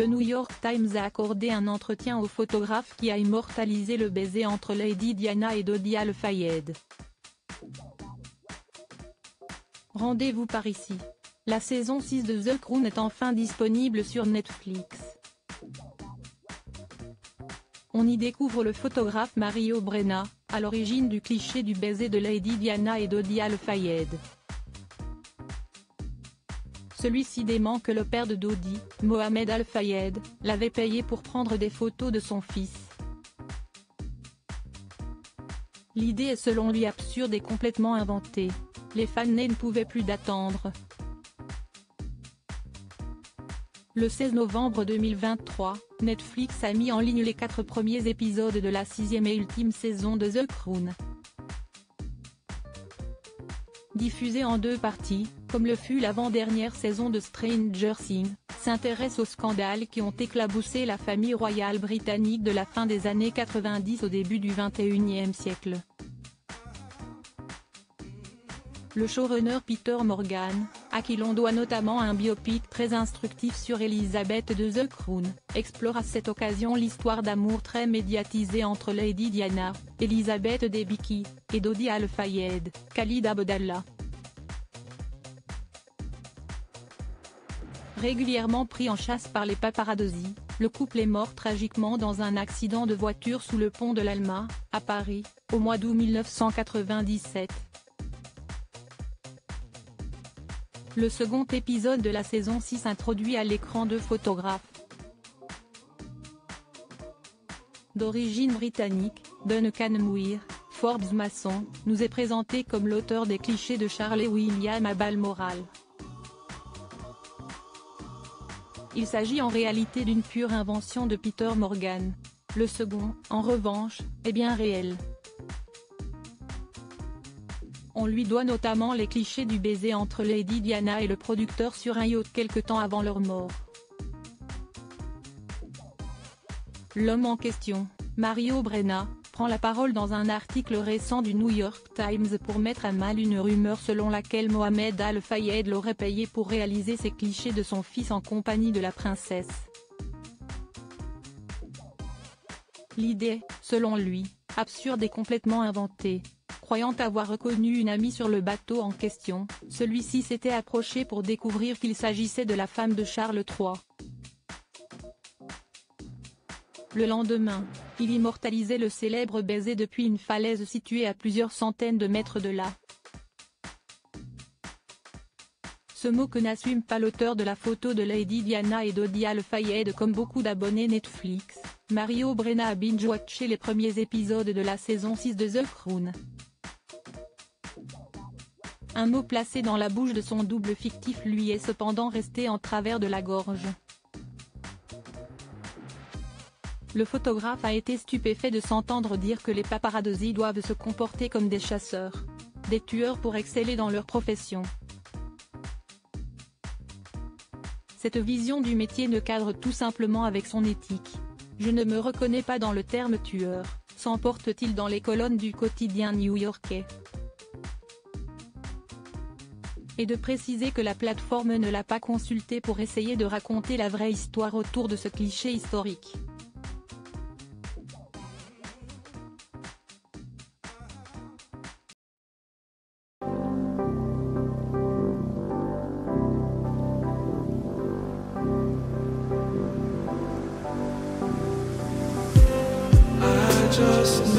le New York Times a accordé un entretien au photographe qui a immortalisé le baiser entre Lady Diana et Dodi Al-Fayed. Rendez-vous par ici. La saison 6 de The Crown est enfin disponible sur Netflix. On y découvre le photographe Mario Brenna, à l'origine du cliché du baiser de Lady Diana et Dodi Al-Fayed. Celui-ci dément que le père de Dodi, Mohamed Al-Fayed, l'avait payé pour prendre des photos de son fils. L'idée est selon lui absurde et complètement inventée. Les fans ne pouvaient plus d'attendre. Le 16 novembre 2023, Netflix a mis en ligne les 4 premiers épisodes de la 6e et ultime saison de The Crown. Diffusée en 2 parties, comme le fut l'avant-dernière saison de Stranger Things, s'intéresse aux scandales qui ont éclaboussé la famille royale britannique de la fin des années 90 au début du XXIe siècle. Le showrunner Peter Morgan, à qui l'on doit notamment un biopic très instructif sur Elizabeth de The Crown, explore à cette occasion l'histoire d'amour très médiatisée entre Lady Diana, Elizabeth Debicki, et Dodi Al-Fayed, Khalid Abdallah. Régulièrement pris en chasse par les paparazzi, le couple est mort tragiquement dans un accident de voiture sous le pont de l'Alma, à Paris, au mois d'août 1997. Le second épisode de la saison 6 introduit à l'écran 2 photographes. D'origine britannique, Duncan Muir, Forbes maçon, nous est présenté comme l'auteur des clichés de Charles et William à Balmoral. Il s'agit en réalité d'une pure invention de Peter Morgan. Le second, en revanche, est bien réel. On lui doit notamment les clichés du baiser entre Lady Diana et le producteur sur un yacht quelque temps avant leur mort. L'homme en question, Mario Brenna, prend la parole dans un article récent du New York Times pour mettre à mal une rumeur selon laquelle Mohamed Al-Fayed l'aurait payé pour réaliser ses clichés de son fils en compagnie de la princesse. L'idée, selon lui, absurde et complètement inventée. Croyant avoir reconnu une amie sur le bateau en question, celui-ci s'était approché pour découvrir qu'il s'agissait de la femme de Charles III. Le lendemain, il immortalisait le célèbre baiser depuis une falaise située à plusieurs centaines de mètres de là. Ce mot que n'assume pas l'auteur de la photo de Lady Diana et Dodi Al-Fayed. Comme beaucoup d'abonnés Netflix, Mario Brenna a binge-watché les premiers épisodes de la saison 6 de The Crown. Un mot placé dans la bouche de son double fictif lui est cependant resté en travers de la gorge. Le photographe a été stupéfait de s'entendre dire que les paparazzi doivent se comporter comme des chasseurs, des tueurs pour exceller dans leur profession. Cette vision du métier ne cadre tout simplement avec son éthique. Je ne me reconnais pas dans le terme tueur, s'emporte-t-il dans les colonnes du quotidien new-yorkais. Et de préciser que la plateforme ne l'a pas consulté pour essayer de raconter la vraie histoire autour de ce cliché historique. Just